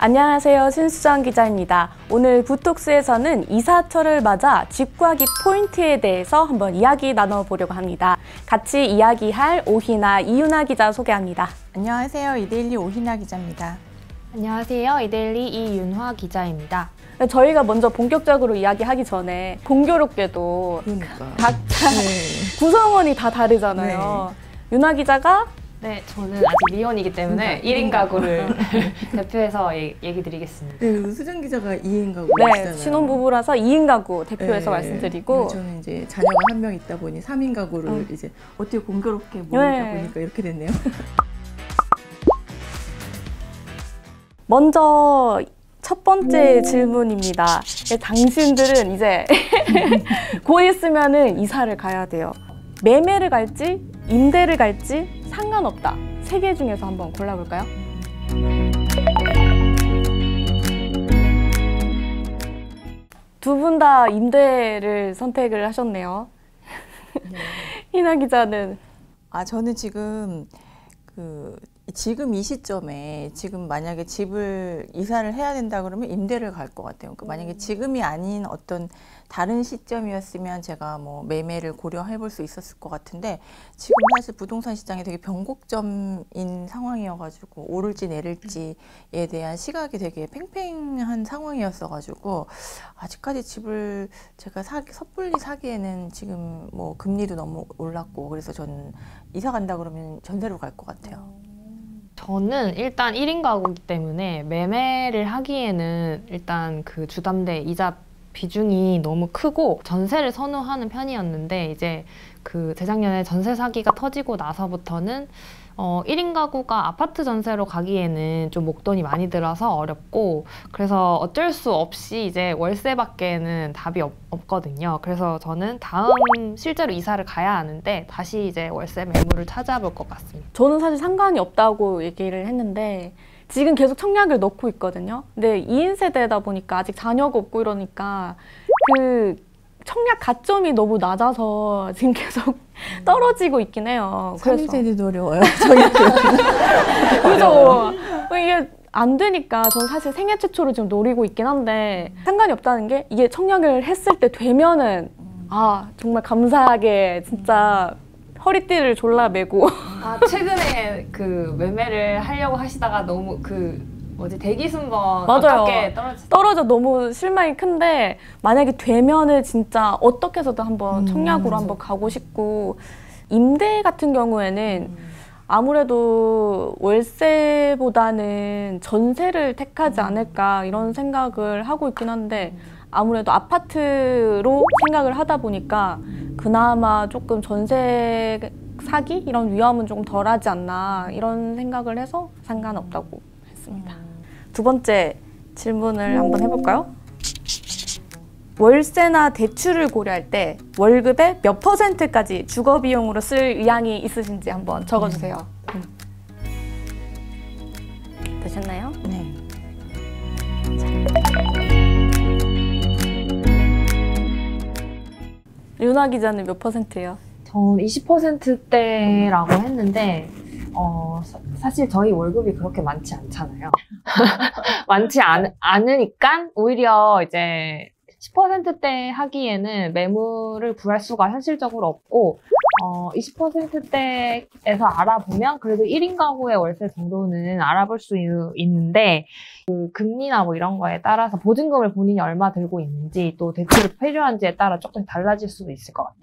안녕하세요. 신수정 기자입니다. 오늘 부톡스에서는 이사철을 맞아 집 구하기 포인트에 대해서 한번 이야기 나눠보려고 합니다. 같이 이야기할 오희나 이윤아 기자 소개합니다. 안녕하세요. 이데일리 오희나 기자입니다. 안녕하세요. 이데일리 이윤화 기자입니다. 저희가 먼저 본격적으로 이야기하기 전에 공교롭게도 각자 구성원이 다 다르잖아요. 윤화 기자가 네, 저는 아직 미혼이기 때문에 1인 가구를 대표해서 얘기 드리겠습니다. 네, 수정 기자가 2인 가구시잖아요. 네, 신혼부부라서 2인 가구 대표해서 말씀드리고 저는 이제 자녀가 한 명 있다 보니 3인 가구를 이제 어떻게 공교롭게 모이다 보니까 이렇게 됐네요. 먼저 첫 번째 질문입니다. 당신들은 이제 곧 있으면은 이사를 가야 돼요. 매매를 갈지 임대를 갈지 상관없다. 세 개 중에서 한번 골라볼까요? 두 분 다 임대를 선택을 하셨네요. 희나 기자는? 저는 지금 지금 이 시점에 지금 만약에 집을 이사를 해야 된다 그러면 임대를 갈 것 같아요. 그러니까 만약에 지금이 아닌 어떤 다른 시점이었으면 제가 뭐 매매를 고려해 볼 수 있었을 것 같은데 지금 사실 부동산 시장이 되게 변곡점인 상황이어가지고 오를지 내릴지에 대한 시각이 되게 팽팽한 상황이었어가지고 아직까지 집을 제가 섣불리 사기에는 지금 뭐 금리도 너무 올랐고 그래서 저는 이사 간다 그러면 전세로 갈 것 같아요. 저는 일단 1인 가구이기 때문에 매매를 하기에는 일단 그 주담대 이자 비중이 너무 크고 전세를 선호하는 편이었는데 이제 그 재작년에 전세 사기가 터지고 나서부터는 1인 가구가 아파트 전세로 가기에는 좀 목돈이 많이 들어서 어렵고 그래서 어쩔 수 없이 이제 월세밖에는 답이 없거든요. 그래서 저는 다음 실제로 이사를 가야 하는데 다시 이제 월세 매물을 찾아볼 것 같습니다. 저는 사실 상관이 없다고 얘기를 했는데 지금 계속 청약을 넣고 있거든요. 근데 2인 세대다 보니까 아직 자녀가 없고 이러니까 그 청약 가점이 너무 낮아서 지금 계속 떨어지고 있긴 해요. 3인 세대도 어려워요. 그죠? 이게 안 되니까 저는 사실 생애 최초로 지금 노리고 있긴 한데 상관이 없다는 게 이게 청약을 했을 때 되면은 정말 감사하게 진짜 허리띠를 졸라 매고 최근에 그 매매를 하려고 하시다가 너무 대기순번 맞아요. 어떻게 떨어져 너무 실망이 큰데 만약에 되면은 진짜 어떻게 해서든 한번 청약으로 한번 가고 싶고 임대 같은 경우에는 아무래도 월세보다는 전세를 택하지 않을까 이런 생각을 하고 있긴 한데 아무래도 아파트로 생각을 하다 보니까 그나마 조금 전세 사기 이런 위험은 조금 덜하지 않나 이런 생각을 해서 상관없다고 했습니다. 두 번째 질문을 한번 해볼까요? 월세나 대출을 고려할 때 월급의 몇 %까지 주거 비용으로 쓸 의향이 있으신지 한번 적어주세요. 되셨나요? 네. 윤아 기자는 몇 %예요? 전 20%대라고 했는데 사실 저희 월급이 그렇게 많지 않잖아요. 많지 않으니까 오히려 이제 10%대 하기에는 매물을 구할 수가 현실적으로 없고 20%대에서 알아보면 그래도 1인 가구의 월세 정도는 알아볼 수 있는데 그 금리나 뭐 이런 거에 따라서 보증금을 본인이 얼마 들고 있는지 또 대출을 필요한지에 따라 조금 달라질 수도 있을 것 같아요.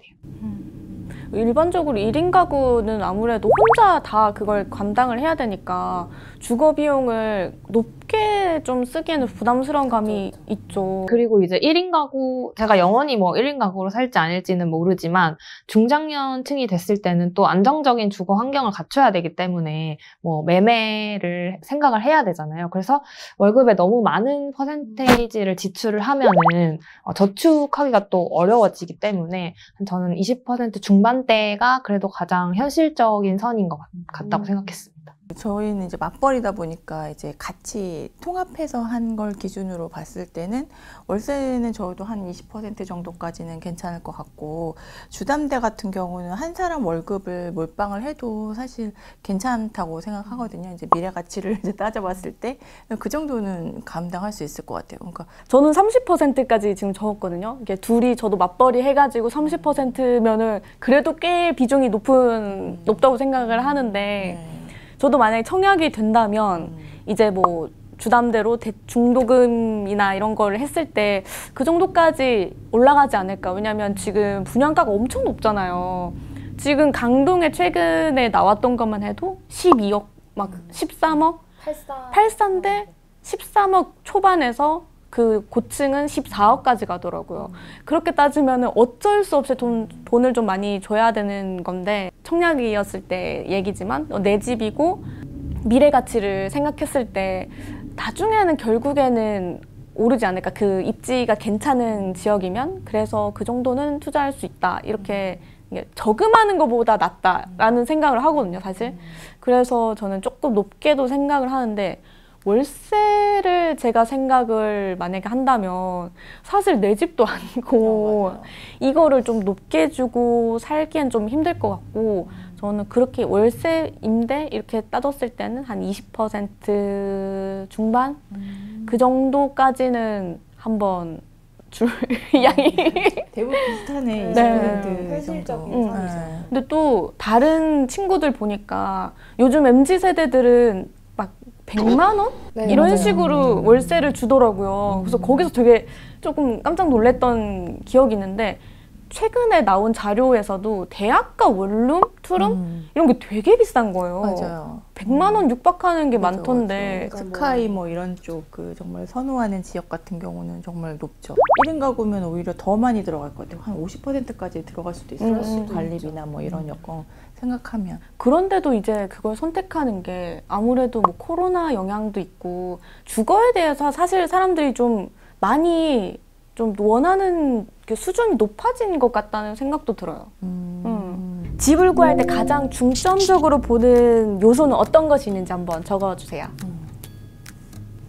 일반적으로 1인 가구는 아무래도 혼자 다 그걸 감당을 해야 되니까 주거 비용을 높게 좀 쓰기에는 부담스러운 감이 있죠. 그리고 이제 1인 가구, 제가 영원히 뭐 1인 가구로 살지 않을지는 모르지만 중장년층이 됐을 때는 또 안정적인 주거 환경을 갖춰야 되기 때문에 뭐 매매를 생각을 해야 되잖아요. 그래서 월급에 너무 많은 퍼센테이지를 지출을 하면은 저축하기가 또 어려워지기 때문에 저는 20% 중반대가 그래도 가장 현실적인 선인 것 같다고 생각했습니다. 저희는 이제 맞벌이다 보니까 이제 같이 통합해서 한 걸 기준으로 봤을 때는 월세는 저도 한 20% 정도까지는 괜찮을 것 같고, 주담대 같은 경우는 한 사람 월급을 몰빵을 해도 사실 괜찮다고 생각하거든요. 이제 미래 가치를 이제 따져봤을 때 그 정도는 감당할 수 있을 것 같아요. 그러니까 저는 30%까지 지금 적었거든요. 이게 둘이 저도 맞벌이 해가지고 30%면은 그래도 꽤 비중이 높다고 생각을 하는데, 저도 만약에 청약이 된다면 이제 뭐 주담대로 중도금이나 이런 거를 했을 때 그 정도까지 올라가지 않을까. 왜냐면 지금 분양가가 엄청 높잖아요. 지금 강동에 최근에 나왔던 것만 해도 12억, 막 13억? 84인데 13억 초반에서 그 고층은 14억까지 가더라고요. 그렇게 따지면 어쩔 수 없이 돈을 좀 많이 줘야 되는 건데, 청약이었을 때 얘기지만 내 집이고 미래 가치를 생각했을 때 나중에는 결국에는 오르지 않을까. 그 입지가 괜찮은 지역이면 그래서 그 정도는 투자할 수 있다. 이렇게 저금하는 것보다 낫다라는 생각을 하거든요, 사실. 그래서 저는 조금 높게도 생각을 하는데, 월세를 제가 생각을 만약에 한다면 사실 내 집도 아니고 이거를 좀 높게 주고 살기엔 좀 힘들 것 같고, 저는 그렇게 월세 임대 이렇게 따졌을 때는 한 20% 중반? 그 정도까지는 한번 줄 양이. 대부분 비슷하네. 네. 20% 현실적인 정도. 선이죠. 근데 또 다른 친구들 보니까 요즘 MZ세대들은 막 100만 원? 네, 이런 맞아요. 식으로 월세를 주더라고요. 그래서 거기서 되게 조금 깜짝 놀랐던 기억이 있는데, 최근에 나온 자료에서도 대학가 원룸, 투룸 이런 게 되게 비싼 거예요. 맞아요. 100만 원 육박하는 게 맞아, 많던데. 맞아. 스카이 뭐 이런 쪽 그 정말 선호하는 지역 같은 경우는 정말 높죠. 1인 가구면 오히려 더 많이 들어갈 것 같아요. 한 50%까지 들어갈 수도 있어요. 수도 관리비나 뭐 이런 여건 생각하면. 그런데도 이제 그걸 선택하는 게 아무래도 뭐 코로나 영향도 있고 주거에 대해서 사실 사람들이 좀 많이 좀 원하는 그 수준이 높아진 것 같다는 생각도 들어요. 집을 구할 때 가장 중점적으로 보는 요소는 어떤 것이 있는지 한번 적어주세요.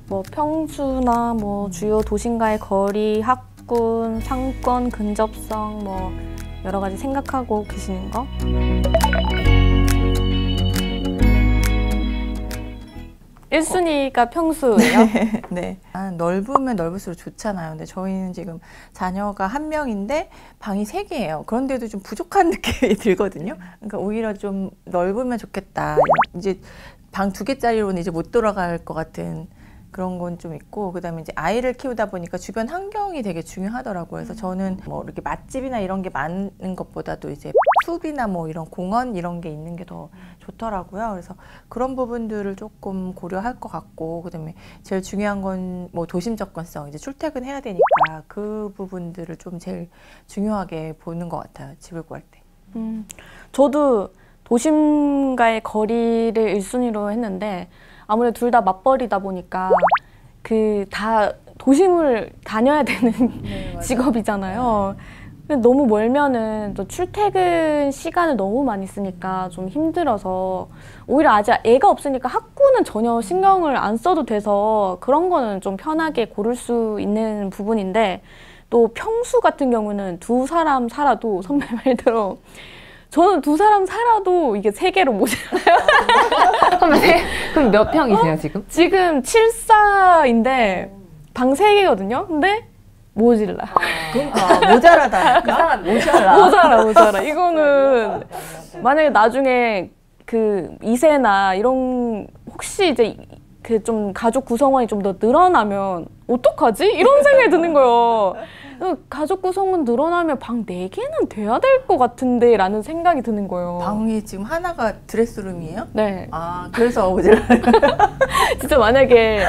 뭐 평수나 뭐 주요 도심과의 거리, 학군, 상권, 근접성, 뭐 여러 가지 생각하고 계시는 거. 1순위가 평수예요? 네. 넓으면 넓을수록 좋잖아요. 근데 저희는 지금 자녀가 한 명인데 방이 3개예요. 그런데도 좀 부족한 느낌이 들거든요. 그러니까 오히려 좀 넓으면 좋겠다. 이제 방 2개짜리로는 이제 못 돌아갈 것 같은 그런 건 좀 있고, 그다음에 이제 아이를 키우다 보니까 주변 환경이 되게 중요하더라고요. 그래서 저는 뭐 이렇게 맛집이나 이런 게 많은 것보다도 이제 숲이나 뭐 이런 공원 이런 게 있는 게 더 좋더라고요. 그래서 그런 부분들을 조금 고려할 것 같고, 그다음에 제일 중요한 건 뭐 도심 접근성, 이제 출퇴근해야 되니까 그 부분들을 좀 제일 중요하게 보는 것 같아요. 집을 구할 때. 저도 도심과의 거리를 1순위로 했는데, 아무래도 둘 다 맞벌이다 보니까 그 다 도심을 다녀야 되는 직업이잖아요. 근데 너무 멀면은 또 출퇴근 시간을 너무 많이 쓰니까 좀 힘들어서, 오히려 아직 애가 없으니까 학구는 전혀 신경을 안 써도 돼서 그런 거는 좀 편하게 고를 수 있는 부분인데, 또 평수 같은 경우는 두 사람 살아도 선배 말대로 저는 두 사람 살아도 이게 3개로 모자라요. 그럼 몇 평이세요, 지금? 지금 7사인데 방 3개거든요. 근데 모질라. 그러니까 모자라다. 모자라. 이거는 만약에 나중에 그 2세나 이런 혹시 이제 그 좀 가족 구성원이 좀 더 늘어나면 어떡하지? 이런 생각이 드는 거예요. 가족 구성원 늘어나면 방 4개는 돼야 될 것 같은데 라는 생각이 드는 거예요. 방이 지금 하나가 드레스룸이에요? 네. 아, 그래서 모자라. 진짜 만약에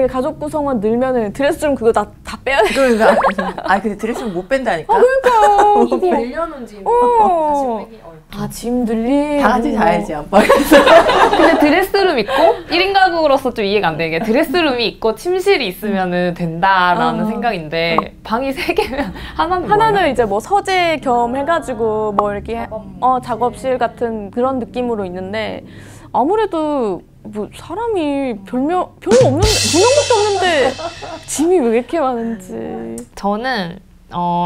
가족 구성원 늘면은 드레스룸 그거 다 빼야 돼. 그러니까. 근데 드레스룸 못 뺀다니까? 그러니까요. 이미 늘려놓은 짐 어. 다시 빼기 어렵다. 아, 짐 늘리. 다 같이 자야지, 아빠. 근데 드레스룸 있고 1인 가구로서 좀 이해가 안 되는 게, 드레스룸이 있고 침실이 있으면 된다라는 생각인데 방이 3개면 하나는 뭐예요? 이제 뭐 서재 겸 해가지고 뭐 이렇게 작업실 같은 그런 느낌으로 있는데, 아무래도 뭐 사람이 별로 없는데 2명밖에 없는데 짐이 왜 이렇게 많은지. 저는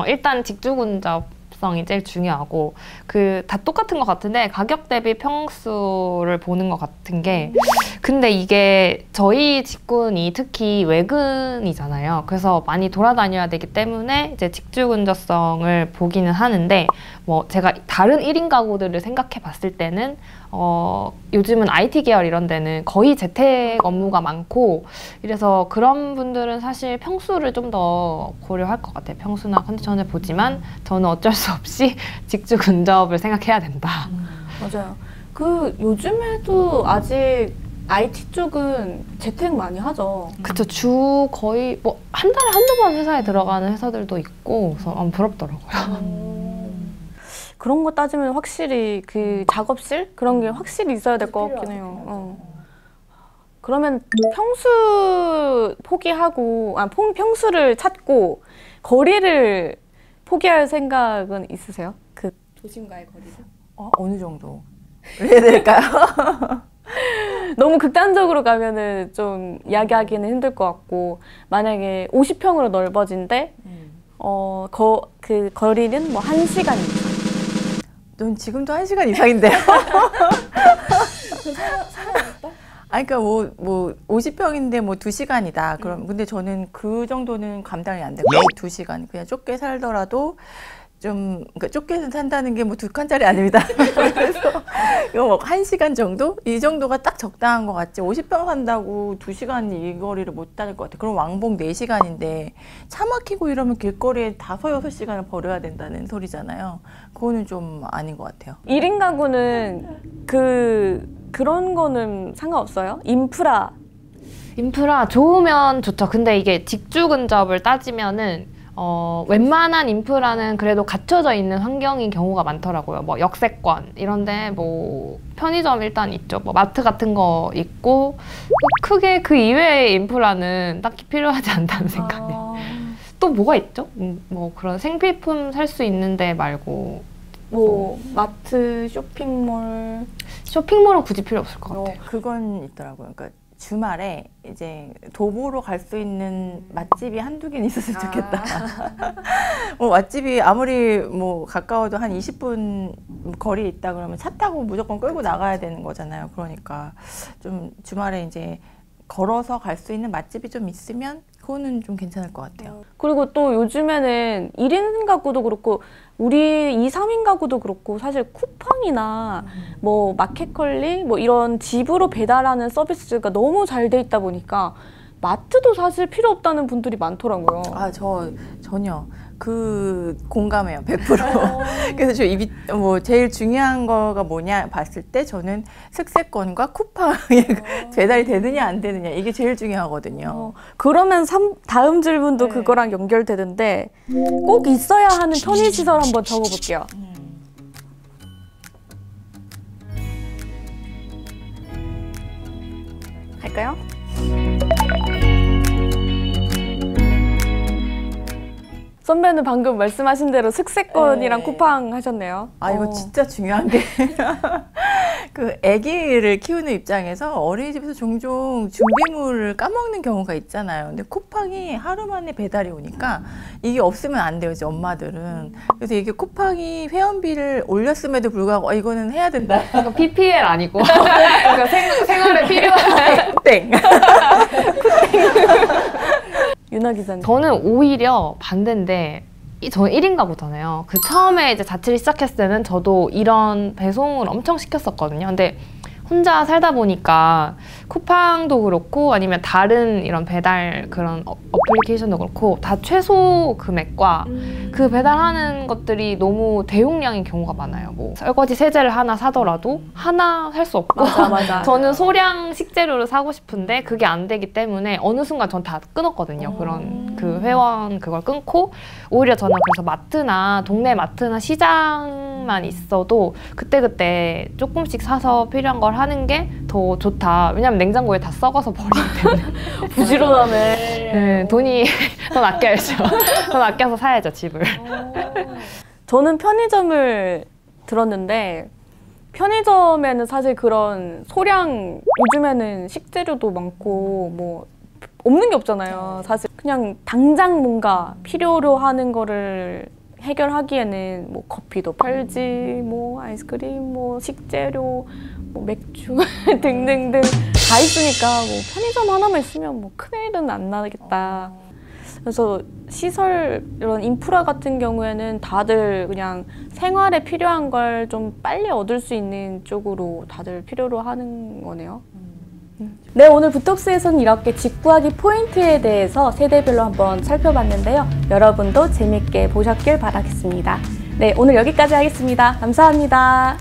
일단 직주근접성이 제일 중요하고 다 똑같은 것 같은데 가격 대비 평수를 보는 것 같은 게 근데 이게 저희 직군이 특히 외근이잖아요. 그래서 많이 돌아다녀야 되기 때문에 이제 직주근접성을 보기는 하는데 뭐 제가 다른 1인 가구들을 생각해 봤을 때는 요즘은 IT 계열 이런 데는 거의 재택 업무가 많고 이래서 그런 분들은 사실 평수를 좀 더 고려할 것 같아요. 평수나 컨디션을 보지만 저는 어쩔 수 없이 직주 근접을 생각해야 된다. 맞아요. 요즘에도 아직 IT 쪽은 재택 많이 하죠. 그쵸. 주 거의 뭐 한 달에 한두 번 회사에 들어가는 회사들도 있고 그래서 부럽더라고요. 그런 거 따지면 확실히 그 작업실? 그런 게 확실히 있어야 될 것 같긴 해요. 그러면 평수 포기하고, 평수를 찾고 거리를 포기할 생각은 있으세요? 그 도심과의 거리를? 어느 정도 해야 될까요? 너무 극단적으로 가면은 좀 이야기하기는 힘들 것 같고, 만약에 50평으로 넓어진데, 그 거리는 뭐 1시간 이상. 넌 지금도 1시간 이상인데요? 그러니까 뭐 50평인데 뭐 2시간이다. 그럼 근데 저는 그 정도는 감당이 안 되고 2시간 그냥 좁게 살더라도 좀 그러니까 좁게 산다는 게 뭐 2칸짜리 아닙니다. 그래서 이거 뭐 1시간 정도? 이 정도가 딱 적당한 것 같지. 50평 산다고 2시간 이 거리를 못 다닐 것 같아. 그럼 왕복 4시간인데 차 막히고 이러면 길거리에 5-6시간을 버려야 된다는 소리잖아요. 그거는 좀 아닌 것 같아요. 1인 가구는 그런 거는 상관없어요? 인프라 좋으면 좋죠. 근데 이게 직주 근접을 따지면은 웬만한 인프라는 그래도 갖춰져 있는 환경인 경우가 많더라고요. 뭐 역세권 이런데 뭐 편의점 일단 있죠. 뭐 마트 같은 거 있고 크게 그 이외의 인프라는 딱히 필요하지 않다는 생각이에요. 또 뭐가 있죠? 뭐 그런 생필품 살 수 있는 데 말고 뭐 마트, 쇼핑몰은 굳이 필요 없을 것 같아요. 그건 있더라고요. 그러니까 주말에 이제 도보로 갈 수 있는 맛집이 한두 개는 있었으면 좋겠다. 맛집이 아무리 뭐 가까워도 한 20분 거리에 있다 그러면 차 타고 무조건 끌고 나가야 되는 거잖아요. 그러니까 좀 주말에 이제 걸어서 갈 수 있는 맛집이 좀 있으면 그거는 좀 괜찮을 것 같아요. 그리고 또 요즘에는 1인 가구도 그렇고 우리 2, 3인 가구도 그렇고 사실 쿠팡이나 뭐 마켓컬리 뭐 이런 집으로 배달하는 서비스가 너무 잘 돼 있다 보니까 마트도 사실 필요 없다는 분들이 많더라고요. 전혀 그 공감해요. 100%. 그래서 뭐 제일 중요한 거가 뭐냐 봤을 때 저는 습세권과 쿠팡이 배달이 되느냐 안 되느냐 이게 제일 중요하거든요. 그러면 다음 질문도 그거랑 연결되는데 꼭 있어야 하는 편의시설 한번 적어볼게요. 할까요? 선배는 방금 말씀하신 대로 습세권이랑 쿠팡 하셨네요. 이거 진짜 중요한 게 그 아기를 키우는 입장에서 어린이집에서 종종 준비물을 까먹는 경우가 있잖아요. 근데 쿠팡이 하루 만에 배달이 오니까 이게 없으면 안 돼요, 이제 엄마들은. 그래서 이게 쿠팡이 회원비를 올렸음에도 불구하고 이거는 해야 된다. 이거 PPL 아니고 그러니까 생활에 필요한 땡. 윤아 기자님. 저는 오히려 반대인데 저는 1인 가구잖아요. 처음에 이제 자취를 시작했을 때는 저도 이런 배송을 엄청 시켰었거든요. 근데 혼자 살다 보니까 쿠팡도 그렇고 아니면 다른 이런 배달 그런 어플리케이션도 그렇고 다 최소 금액과 그 배달하는 것들이 너무 대용량인 경우가 많아요. 뭐 설거지 세제를 하나 사더라도 하나 살 수 없고 맞아. 저는 소량 식재료를 사고 싶은데 그게 안 되기 때문에 어느 순간 전 다 끊었거든요. 그런 그 회원 그걸 끊고 오히려 저는 그래서 마트나 동네 마트나 시장만 있어도 그때그때 조금씩 사서 필요한 걸 하는 게 더 좋다. 왜냐면 냉장고에 다 썩어서 버리기 때문에. 부지런하네. 네, 돈 아껴야죠. 돈 아껴서 사야죠, 집을. 저는 편의점을 들었는데 편의점에는 사실 그런 소량 요즘에는 식재료도 많고 뭐 없는 게 없잖아요. 사실 그냥 당장 뭔가 필요로 하는 거를 해결하기에는 뭐 커피도 팔지, 뭐 아이스크림, 뭐 식재료, 뭐 맥주 등등등 다 있으니까 뭐 편의점 하나만 있으면 뭐 큰일은 안 나겠다. 그래서 시설 이런 인프라 같은 경우에는 다들 그냥 생활에 필요한 걸 좀 빨리 얻을 수 있는 쪽으로 다들 필요로 하는 거네요. 네, 오늘 부톡스에서는 이렇게 집 구하기 포인트에 대해서 세대별로 한번 살펴봤는데요. 여러분도 재밌게 보셨길 바라겠습니다. 네, 오늘 여기까지 하겠습니다. 감사합니다.